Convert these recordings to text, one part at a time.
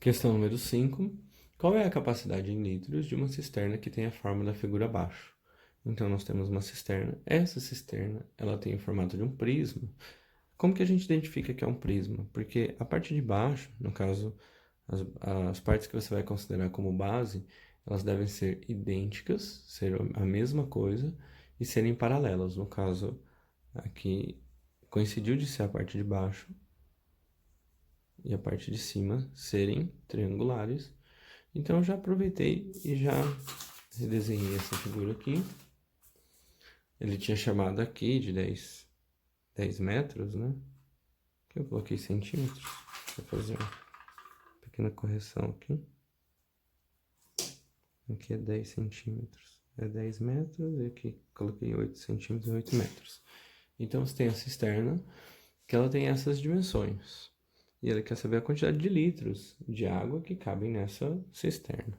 Questão número 5. Qual é a capacidade em litros de uma cisterna que tem a forma da figura abaixo? Então, nós temos uma cisterna. Essa cisterna, ela tem o formato de um prisma. Como que a gente identifica que é um prisma? Porque a parte de baixo, no caso, as partes que você vai considerar como base, elas devem ser idênticas, ser a mesma coisa e serem paralelas. No caso, aqui coincidiu de ser a parte de baixo e a parte de cima serem triangulares. Então eu já aproveitei e já redesenhei essa figura aqui. Ele tinha chamado aqui de 10 metros, né? Que eu coloquei centímetros. Vou fazer uma pequena correção aqui. Aqui é 10 centímetros. É 10 metros e aqui coloquei 8 centímetros e 8 metros. Então você tem a cisterna, que ela tem essas dimensões. E ela quer saber a quantidade de litros de água que cabem nessa cisterna.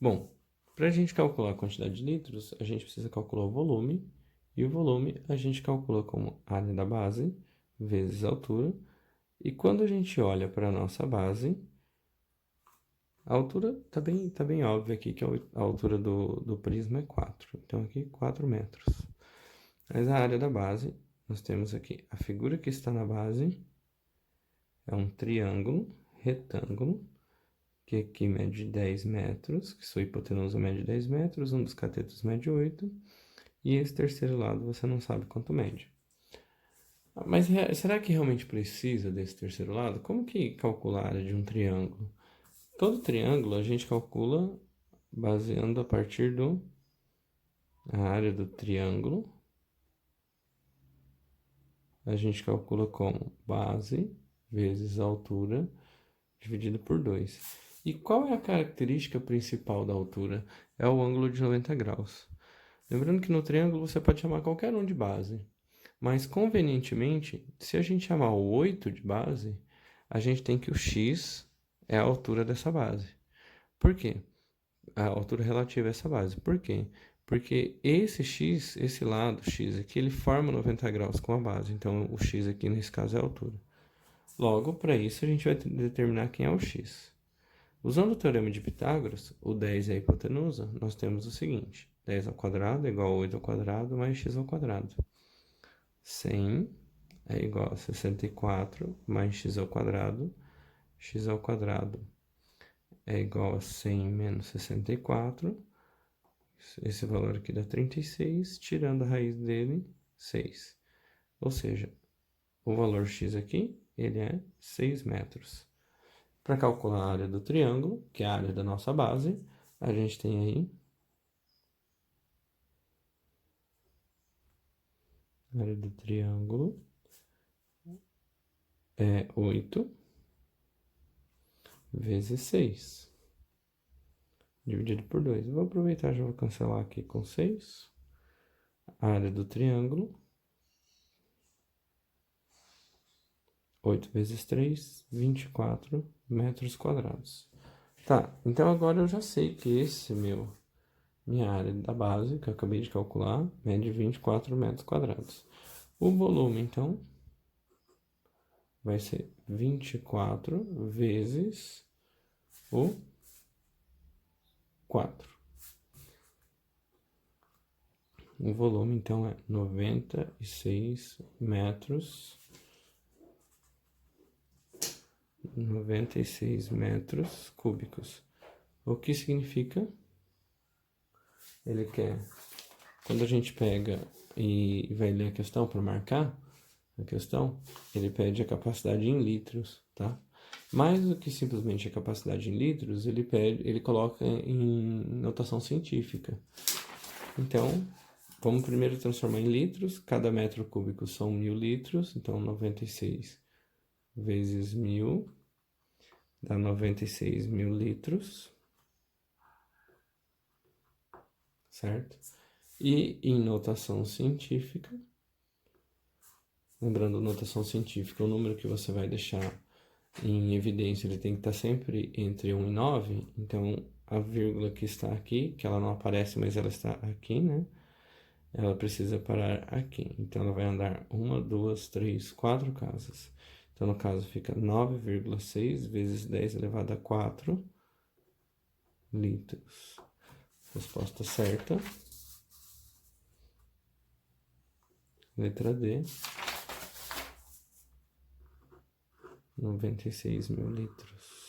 Bom, para a gente calcular a quantidade de litros, a gente precisa calcular o volume. E o volume a gente calcula como área da base vezes a altura. E quando a gente olha para a nossa base, a altura tá bem óbvia aqui, que a altura do prisma é 4. Então, aqui 4 metros. Mas a área da base, nós temos aqui a figura que está na base, é um triângulo retângulo, que aqui mede 10 metros, que sua hipotenusa mede 10 metros, um dos catetos mede 8, e esse terceiro lado você não sabe quanto mede. Mas será que realmente precisa desse terceiro lado? Como que calcular a área de um triângulo? Todo triângulo a gente calcula baseando a partir a área do triângulo. A gente calcula como base vezes a altura dividido por 2. E qual é a característica principal da altura? É o ângulo de 90 graus. Lembrando que no triângulo você pode chamar qualquer um de base. Mas, convenientemente, se a gente chamar o 8 de base, a gente tem que o x é a altura dessa base. Por quê? A altura relativa a essa base. Por quê? Porque esse x, esse lado x aqui, ele forma 90 graus com a base. Então, o x aqui, nesse caso, é a altura. Logo, para isso, a gente vai determinar quem é o x. Usando o teorema de Pitágoras, o 10 é a hipotenusa, nós temos o seguinte. 10 ao quadrado é igual a 8 ao quadrado mais x ao quadrado. 100 é igual a 64 mais x ao quadrado. X ao quadrado é igual a 100 menos 64. Esse valor aqui dá 36, tirando a raiz dele, 6. Ou seja, o valor x aqui, ele é 6 metros. Para calcular a área do triângulo, que é a área da nossa base, a gente tem aí a área do triângulo é 8 vezes 6, dividido por 2. Vou aproveitar e já vou cancelar aqui com 6. A área do triângulo, 8 vezes 3, 24 metros quadrados. Tá, então agora eu já sei que minha área da base, que eu acabei de calcular, mede 24 metros quadrados. O volume, então, vai ser 24 vezes o 4. O volume, então, é 96 metros. 96 metros cúbicos. O que significa? Ele quer, quando a gente pega e vai ler a questão para marcar a questão, ele pede a capacidade em litros, tá? Mais do que simplesmente a capacidade em litros, ele coloca em notação científica. Então, vamos primeiro transformar em litros. Cada metro cúbico são 1000 litros, então 96 vezes 1000 dá 96 mil litros, certo? E em notação científica, lembrando, notação científica, o número que você vai deixar em evidência, ele tem que estar sempre entre 1 e 9, então a vírgula que está aqui, que ela não aparece, mas ela está aqui, né? Ela precisa parar aqui, então ela vai andar 1, 2, 3, 4 casas. Então, Então, no caso, fica 9,6 vezes 10 elevado a 4 litros. Resposta certa. Letra D. 96 mil litros.